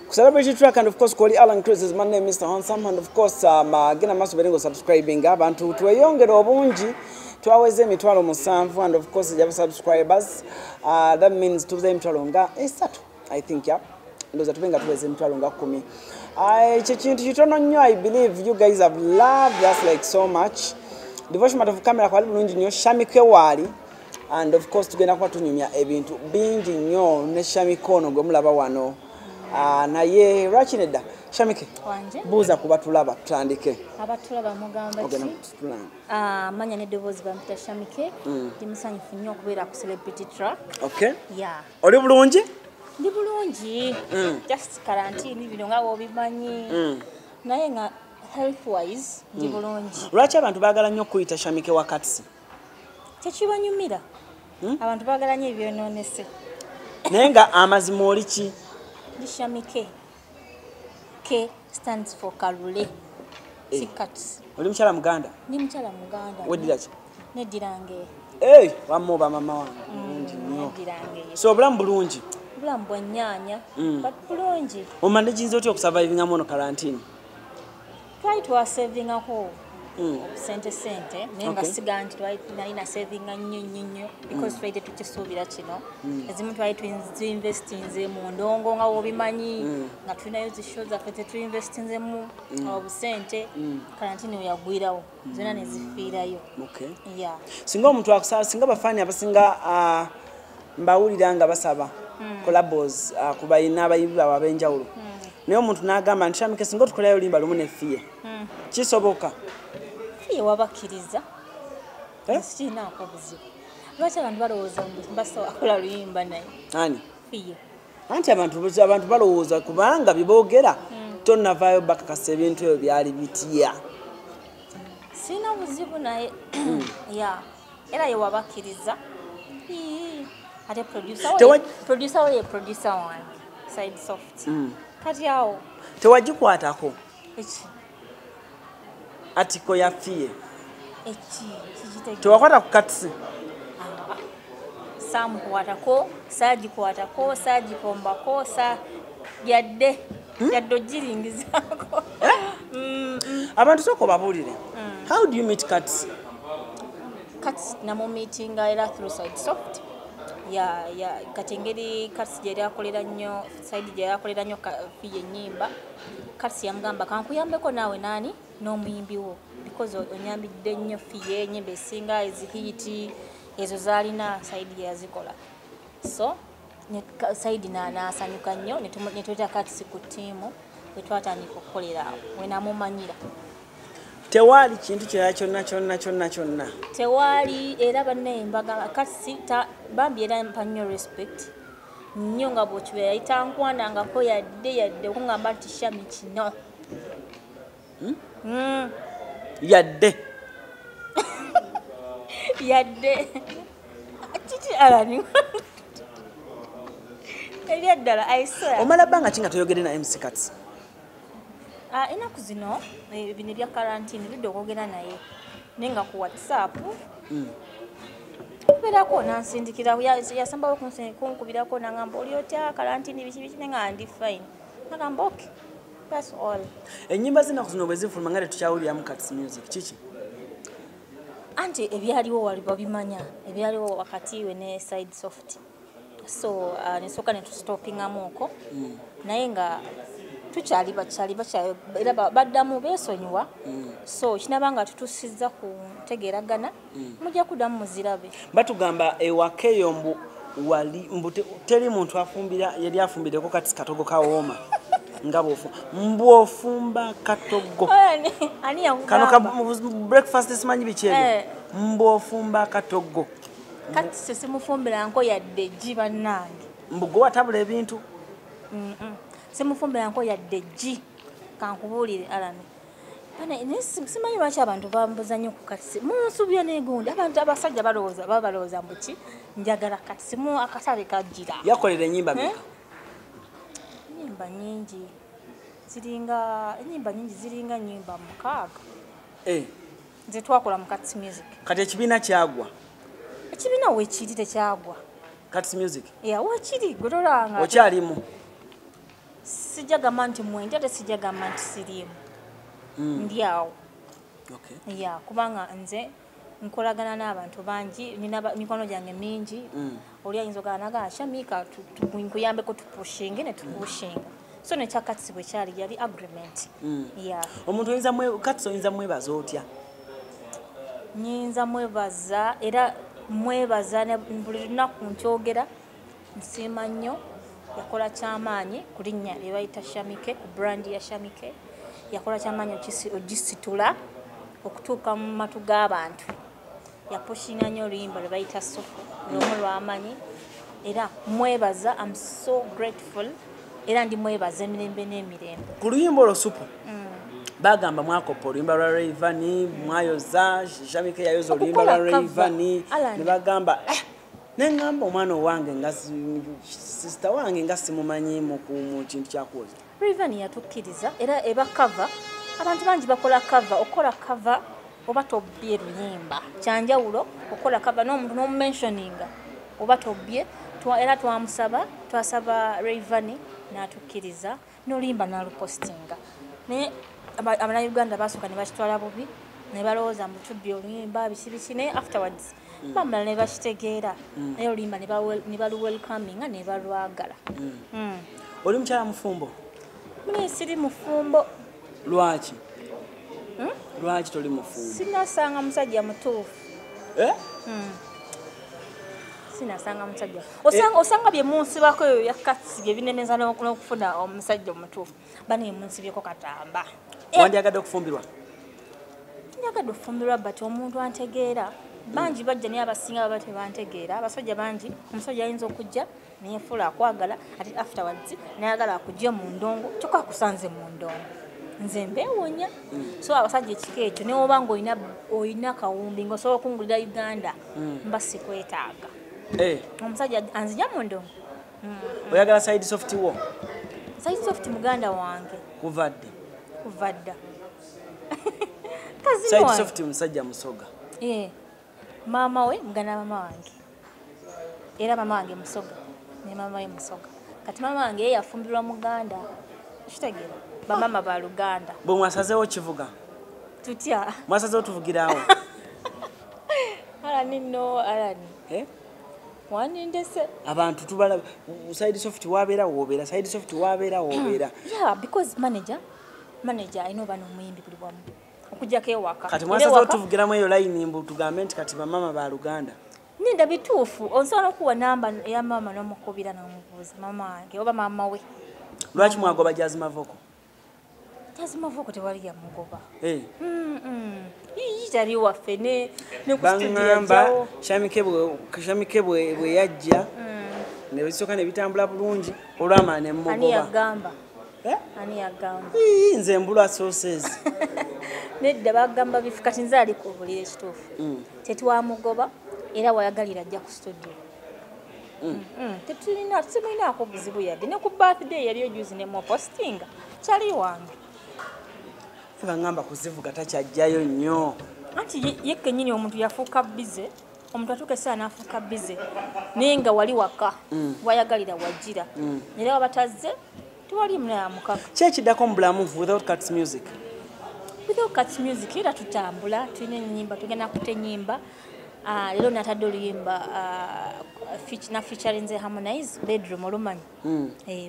Celebrity track and of course Koli Alan Chris is my name Mr. Handsome and of course gina maso berengo subscribing abantu tweyongera obungi twaweze emitwalo musanvu and of course jaba subscribers that means tuze emitwalo nga esatu I think yeah ndoza tubenga tuweze emitwalo nga 10 kintu kitono nnyo I believe you guys have loved us like so much devotion of camera kwa bulungi nnyo shamike wali and of course tugenda kwa tunyumya ebintu bingi nnyo ne shamikono gwe mulaba wano naye rachineda shamike wanje buza kubatulaba tutandike abatulaba mugamba ki manya ne devozi bampita shamike ndimusanyifu nnyo okubeera ku celebrity track okay yeah oli bulungi ndi bulungi just quarantine bino nga obimanyi naye nga health wise ndi bulungi lwaki abantu baagala nnyo kuyita shamike wakati tekibanyumira abantu baagala nnyo ebyononese naye nga amazima oli ki Shamike. K stands for Kalule. Sikats. Oli mchala muganda? Ni mchala muganda. Wedira ki? Nedirange. Eh, wamoba mama wange. Nedirange. So bulamu bulungi. Bulamu bwa nyanya. But bulungi. Omanejinze otyo okusurviving amono quarantine. Try to saving a whole. Sente nenga siganti nalina saving nnyo because twaite tukisuubira kino ezimu twaite tuinvestinze mu ndongo nga obimanyi nga tulinayo zishow zaffe tetuinvestinze mu obusente karantini yagwirawo zona nezifiirayo okay yeah singa omuntu akusaba singa bafani abasinga mbawulira nga basaba collabos kubayina abayibi abenjawulo naye omuntu n'agamba nti Shamike singa otukolayo limba lumu nefiye kisoboka fiye wabakiriza sina akubuzibu lwaki abantu balowooza mbasa akola luyimba naye ani fiye anti abantu balowooza kubanga biboogera tonnavaayo bakakasa ebintu ebyo byali bitya sina buzibu naye ya era ye wabakiriza ate producer we producer wange side soft kati awo tewagikwatako atiko ya fiye tewakwata ku katisi samukwatako sagikwatako sagikombako yadde ogiringizako abantu soko babuulire how do you meet cats namumeetinga era through side soft kati engeri cats gyeri akolera nnyo side gyeri akolera nnyo fiye ennyimba cats yamugamba kankuyambeko naawe nani n'omuyimbi wo because onyambidde nnyo fiye ennyimba esinga ezihiti ezo zaalina side yazikola so side naasanyuka nnyo netweta cats ku ttiimu wetwatandika okukolera wenamumanyira tewali kintu kyonna kyonna tewali era bannembaga kasi Bambi era mpa nnyo respect nnyo nga bw'okibeera yayitankwanangako yadde okungamba nti Shami kino yadde kiti alani ebyaddala aiswa omala bbanga ki nga toyogere na MC Cats enaku zino bino ebya karantini ludde okwogera naye nenga ku WhatsApp kubeerako nansindikira yasambawo kunkubirako nangamba oli otya karantini biki nenga ndi fine nagamba okay that's all ennyimba zinaku zino bwe zifuluma nga tetukyawuliramu Cats music kiki anti ebyaliwo wali babimanya ebyaliwo wakati we ne side soft so nesooka netusitopingamuuko naye nga tukyali era baddamu beesonyiwa so kinaba nga tutusiza ku ntegeeragana mujja kuddamu muzirabe batugamba ewaka eyo mbu teri muntu afumbira yali afumbireko kati katogo kawooma nga mbwofumba katogo kano ka breakfast simanyi biki ebyo mbwofumba katogo kati sesimufumbirako yadde ji bannange mbugo watabula ebintu simufumbirako yadde ji kankubuulire alani simanyi lwaki abantu bambuza nnyo ku katisi munsubya negundi abantu abasajja balowooza mbuki njagala katisimu akasale kajjira yakolera ennyimba meka ennyimba nyingi ziringa nnyimba 6 nze twakola mu katisi music kati ekibiina kyagwa ekibiina wekiri tekyagwa katisi music wekiri gwetolanga okyalimu sijagamba nti mwenda ate sijagamba nti siriimu ndi awo ya kubanga nze nkolagana n'abantu bangi nina mikono gyange mingi oli ayinza oganaga Shamika nkuyambeko tupushinge ne tupushinga so nekyakatsi bwe kyali yali agreement ya omuntu oyinza mwebaza otya nyinza mwebaza era mwebaza buli lunaku nkyogera nsiima nnyo yakola kyamaanyi ku linnya lye bayita Shamike ku brandi ya Shamike yakola kyamaanyi ogisitula okutuuka mu matu g'abantu yapushinga nnyo oluyimba lwe bayita Sufu lumu lw'amanyi era mwebaza I'm so grateful era ndi mwebaza emirembe n'emirembe ku luyimba olwo Supu bagamba mwakopa oluyimba lwa Rayvanny mwayoza Shamike yayoza oluyimba lwa Rayvanny ne bagamba nengamba omwana owange nga sister wange nga simumanyi mu kintu kyakoze Rayvanny yatukkiriza era eba cover abantu bangi bakola cover okola cover oba tobbye luyimba kyanjawulo okola cover n'omuntu n'omumentioninga oba tobbye era twasaba Rayvanny n'atukkiriza n'oluyimba n'alupostinga naye Abannayuganda basooka ne bakitwala bubi ne balowooza mbu tubbye oluyimba bisibisi naye afterwards bamala ne bakitegeera naye oluyimba ne baluwelcominga ne balwagala oli mukyala mufumbo mune siri mufumbo lwaki lwaki toli mufumbo sinasanga musajja mutuufu sinasanga musajja osanga bye munsibako eyo yakatsi bye binemeza n'okufuna omusajja omutuufu bane munsibyeko katamba wandyagadde okufumbirwa ndyagadde okufumbirwa but omuntu antegeera bangi bajja naye abasinga baba tebantegeera abasajja bangi omusajja ayinza okujja neyefuula akwagala ate afterwards nayagala akujja mu ndongo kyokka akusanze mu ndongo nze mbeewonya so abasajja ekika ekyo naye oba nga olina kawumbi ng'osobola okungulira Uganda mba sikwetaaga omusajja anzija mu ndongo oyagala side soft wo side soft muganda wange kuvadda side soft musajja musoga maama we muganda mama wange era mama wange musoga ne mama we musoga kati mama wange ye yafumbirwa muganda kitegeera bamama ba Luganda bwe mwasazeewo kivuga tutya mwasazeewo tuvugiraawo alani wanindese abantu tubala side soft wabeera wobeera side soft wabeera wobeera yeah because manager ayina oba n'omuyimbi buli wamu okujjako ewaka kati mwasazeewo tuvugiramu eyo layini mbu tugambe nti kati bamama ba Luganda ninda bituufu osobola okuwa namba ya mama n'omukubira n'omubuuza mama wange oba mama we lwaki mwagoba Jazimavoko Jazimavoko tewali yamugoba tali waffe ne bangamba Shamike bwe yajja ne bisooka ne bitambula bulungi olw'amaanyi ne mmugoba ani yagamba nze mbulwa sources nedda bagamba bifu kati nze ali kubulira ekituufu tetwamugoba era wayagalira ajja ku studio temulinaako buzibu yadde ne ku birthday yaliyo juzi ne mupostinga kyali wange bangamba kuzivuga takyajjayo nnyo anti ye kennyini omuntu yafuuka bize omuntu atuuka essaawa n'afuuka bize naye nga wali waka wayagalira wajjira era wabatazze tewali mulala mukaka kyekiddako mu bulamu without cuts music era tutambula tulina ennyimba tugenda kuta ennyimba leero natadde oluyimba na featurinze Harmonize bedroom olumanyi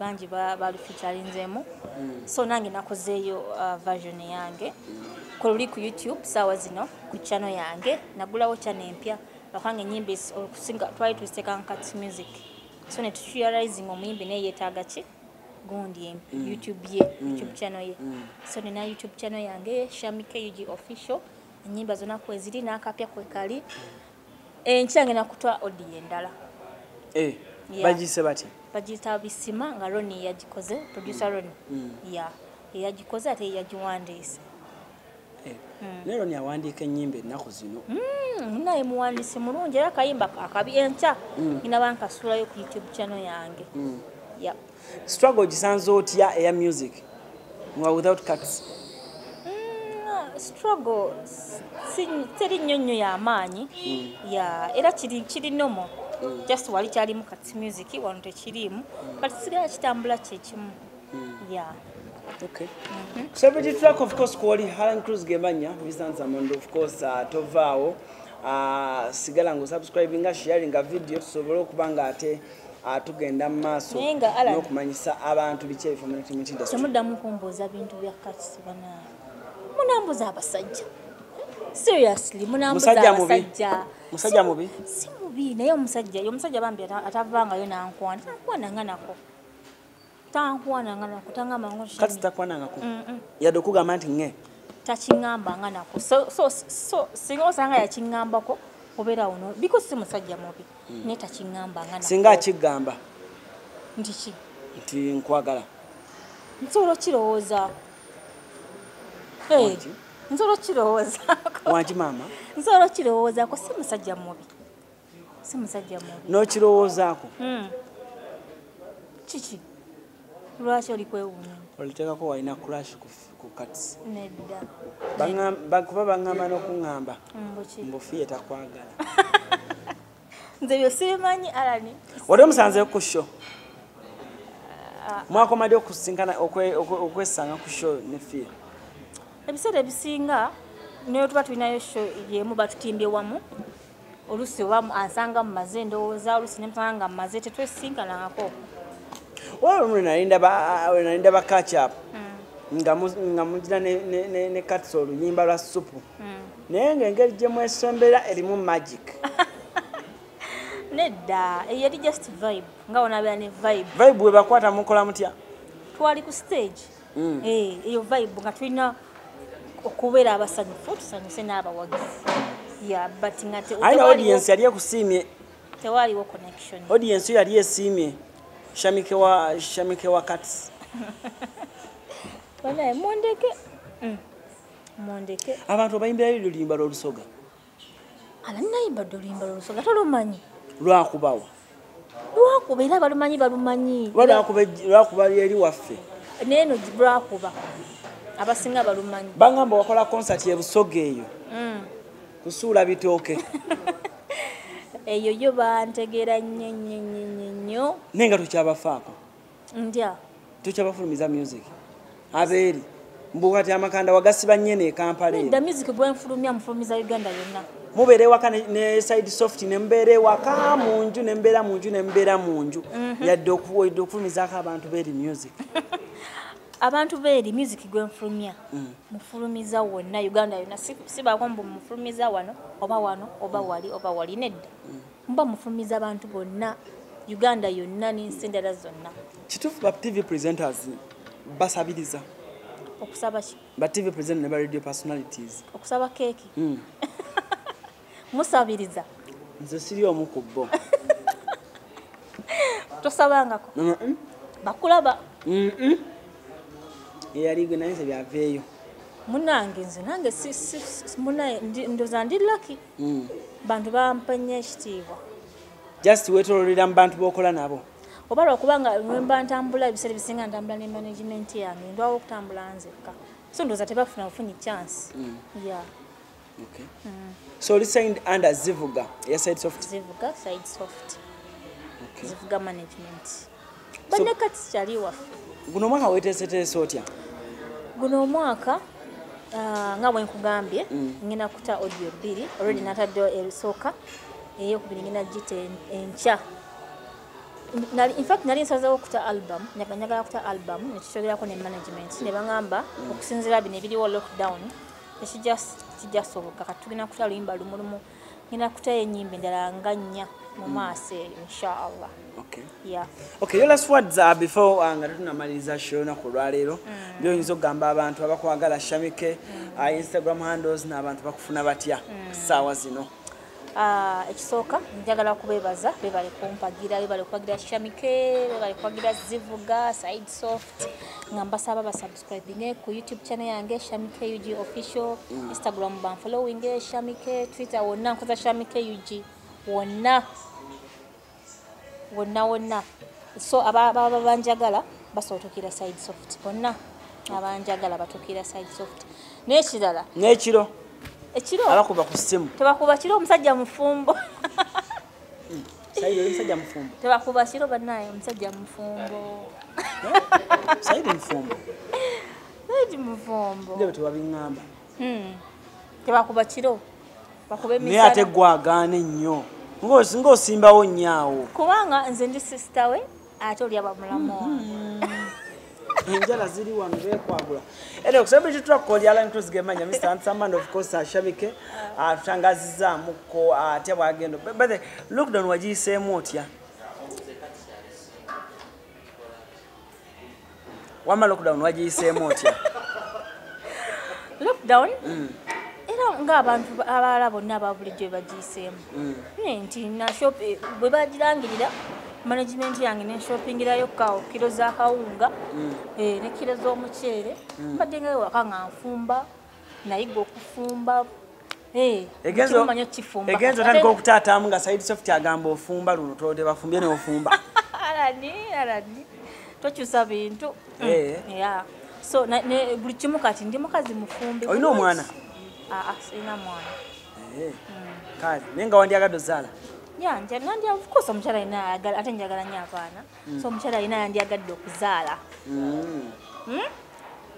bangi balufeaturinzeemu so nange nakozeeyo version yange kululi ku YouTube saawa zino ku channel yange nagulawo channel empya bakange ennyimba okusinga twali tuziteeka cuts music so ne turealizing omuyimbi naye yeetaaga ki gundi YouTube channel ye so nina YouTube channel yange Shamike UG official ennyimba zonna kweziri n'akapya kwekali enkyange nakutwa audio endala bagise bati bagita bisima nga Roni yagikoze producer Roni yagikoze ate yagiwandiise Nero ni awandiika ennyimba ennaku zino naye muwandiisi mulungi era akayimba akabi enkya ngina bankasuulayo ku YouTube channel yange struggle gisanze otya eya music without cuts struggle teri nnyo y'amaanyi era kiri nomo just wali kyalimu cuts music wano tekiriimu but sigala kitambula kyekimu Yeah. Okay. Celebrity track, of course, Kwali Helen Cruz Gemanya, Visanza Mondo, of course, Tovao, Sigalango subscribing, sharing a video, so Kubanga ate, tugenda maso, no kumanyisa abantu biche from the industry. Temudamu kumbuza bintu bya kati bana. Munambuza abasajja. Seriously, munambuza abasajja. Musajja mubi? Si mubi, naye omusajja Bambi atavanga yo nankwana. Tankwana nganako. Tankwana nganako, tangamba ngo shami. Kati takwana ngako. Yado kugamba nti nge. Tachingamba nganako. So singa osanga ya chingambako obera ono because si musajja mubi. Ne tachingamba nganako. Singa akigamba. Ndichi. Nti nkwagala. Nsolo kirowooza. Hey. Nsolo kirowooza. Wanji mama? Nsolo kirowooza ko si musajja mubi. Si musajja mubi. No kirowoozaako. Chichi. Lwaki oli kwewuunya? Oliteekako walina crash ku kati. Nedda. Kuba baŋŋamba n'okuŋŋamba. Mbufiye takwagala. Nze byo sibimanyi Alani. Wali omusanzeeko ku show? Mwakomadde okusinkana okwesanga ku show ne fiye? Ebiseera ebisinga naye tuba tulinayo show yemu batutimbye wamu. Oluusi oba ansanga mu maze ndowooza, oluusi ne musanga mu maze tetwesinkanangako. Nalinda ba catch up. Nga mujina ne katso oluyimba lwa supu. Naye ng'engeri gye mwesombera erimu magic. Nedda, yali just vibe. Nga onabera ne vibe. Vibe bwe bakwata mukola mutya? Twali ku stage. Eyo vibe nga tulina okubeera abasanyufu tusanyuse n'abawagizi. Yeah, but ngate aina audience yali ekusiimye. Tewaliwo connection. Audience yali esiimye. Shamike wa Cats. Bana mondeke. Mondeke. Abantu bayimbira lulimba lolusoga. Alanayimba lulimba lolusoga tolumanyi. Lwakubawa. Lwakubeera balumanyi. Lwakuba yeri waffe. Neno lwakuba. Abasinga balumanyi. Bangamba wakola concert ye Busoga eyo. Kusuula bitooke. Eyo yo bantegeera nnyo. Nenga tukyabafaako. Ndya. Tukyabafulumiza music. Abeeri. Mbukati amakanda wagasiba nnyene e Kampala. Nda music bwenfulumya mufulumiza Uganda yonna. Mubeere waka ne side soft ne mbeere waka munju ne mbeera munju. Yadde okufulumizaako abantu beeri music. Abantu beeri music gwenfulumya. Mufulumiza wonna Uganda yonna si bakombo mufulumiza wano oba wali nedda. Mba mufulumiza abantu bonna Uganda yonna n'ensendera zonna. Kituufu ba TV presenters basabiriza. Okusaba ki? Ba TV presenters ne ba radio personalities. Okusaba keeki. Musabiriza. Nze siri omu ku bo. Tosabangako. Bakulaba. Yali gwe naye byaveeyo. Munange ndoza ndi lucky. Bantu bampanya ekitiibwa. Just wetololera mu bantu bokola nabo. Oba lwakubanga lwemba ntambula ebiseera bisinga ntambula ne management yange ndwawo okutambula nzekka. So ndoza tebafuna kufunyi chance. Yeah. Okay. So you signed under Zivuga, your side soft. Zivuga side soft. Okay. Zivuga management. Bane kati chali wafu. Guno mwaka weteeseteese otya? Guno mwaka nga bwe nkugambye ngina kuta audio 2 already natadde erisooka eyo kubiri ngina gite encha. In fact nali nsazeewo okuta album, nyagala kuta album nekitogerako ne management ne bangamba okusinzira bino ebiriwo lockdown kijasoboka kati tugenda kuta luyimba lumulumu ngina kuta ennyimba endala nga 4 mu maaso inshallah. Okay. Yeah. Okay, your last words before nga tunamaliza show na kulwalero byonyinza okugamba abantu abakwagala Shamike Instagram handles n'abantu bakufuna batya saawa zino. Ekisooka njagala kubebaza bebale kumpagira bebale kwagira Shamike bebale kwagira Zivuga side soft ngamba saba ba subscribing ku YouTube channel yange Shamike UG official, Instagram ban following Shamike, Twitter wonna nkoza Shamike UG wonna. So aba banjagala basotukira side soft bonna abanjagala batukira side soft n'ekiro abakuba ku ssimu tebakuba kiro omusajja mufumbo Saidi omusajja mufumbo tebakuba kiro bannaye omusajja mufumbo Saidi mfumbo. Saidi mfumbo. Ndio tewabingamba. Tebakuba kiro. Bakube misana. Naye ate gwagaane nnyo. Ng'osimbawo nnyawo. Kubanga nze ndi sister we ate oli abamulamu. Enjala ziri wano bekwagula. Anyway, kusema kitu twakoli Alan Cruz gemanya Mr. Handsome and of course Shabike tutangaziza muko ate bwagendo. But the lockdown wagiseemu otya? Wama lockdown wagiseemu otya? Lockdown? Era ng'abantu abalala bonna ababulijjo bagiseemu. Nti na shop bwe bagirangirira management yange ne shoppingirayo kilo za kawunga ne kilo z'omuceere mbadde nga waka nga nfumba nayiga okufumba egenzo kifumba egenzo tandika okutaataamu nga side soft agamba ofumba luno tote bafumbye ne ofumba alani tokyusa bintu so buli kimu kati ndi mukazi mufumbi olina omwana sirina mwana kale naye nga wandyagadde ozaala Nandi of course omukyala ina ate njagala nnyo abaana so omukyala ina yandyagadde okuzaala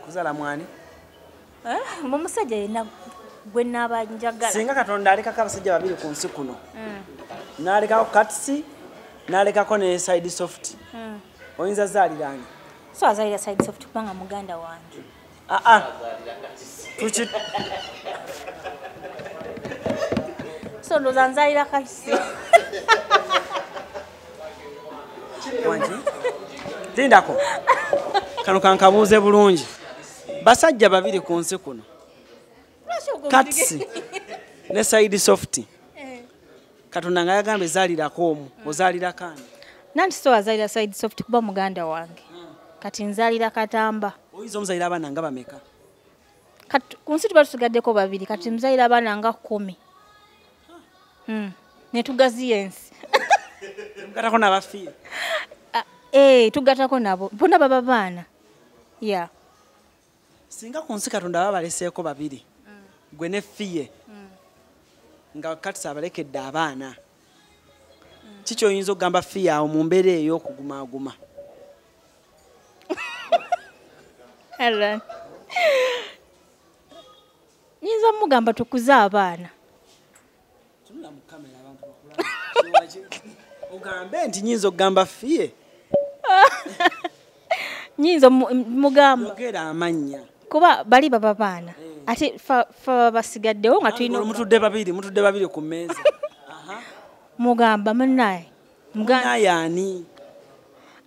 kuzaala mwani omusajja yena gwe naaba njagala singa Katonda alekako abasajja babiri ku nsi kuno n'alekako katisi n'alekako ne side soft oyinza zaaliranye so azaalira side soft kubanga muganda wange so ndoza nzaalira katisi wangi lindako kano kankabuuze bulungi basajja babiri ku nsi kuno katisi ne side soft Katonda nga yagamba ezaalirako omu ozaalira kandi nanti so azaalira side soft kuba muganda wange kati nzaalira katamba oyinza omuzaalira abaana nga bameka ku nsi tuba tusigaddeko babiri kati muzaalira abaana nga 10 netugaziya ensi mugatako n'abafiire tugatako nabo bonna baba baana singa ku nsi Katonda baba baleseeko babiri gwe ne fiye nga katisi abalekedde abaana kiki oyinza okugamba fiye awo mu mbeera eyo okugumaaguma nyinza mugamba tukuze abaana ogambe nti nyinza okugamba fiye nyinza mugamba yogera amannya kuba bali baba baana ate fa basigaddewo nga tulina mutudde babiri ku mmeeza mugamba munnaye munnaye ani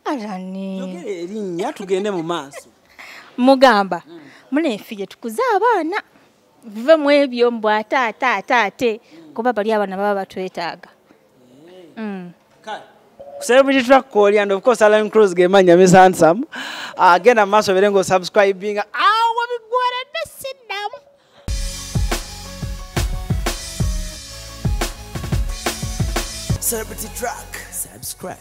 alani yogera erinnya tugende mu maaso mugamba munefiye tukuze abaana vive mu ebyo mbw ate kuba bali abaana baba batwetaaga Celebrity track call and of course Alan Cruz gemanya Mr. Handsome agenda maaso berengo subscribing wabigwera nesiddamu Celebrity track subscribe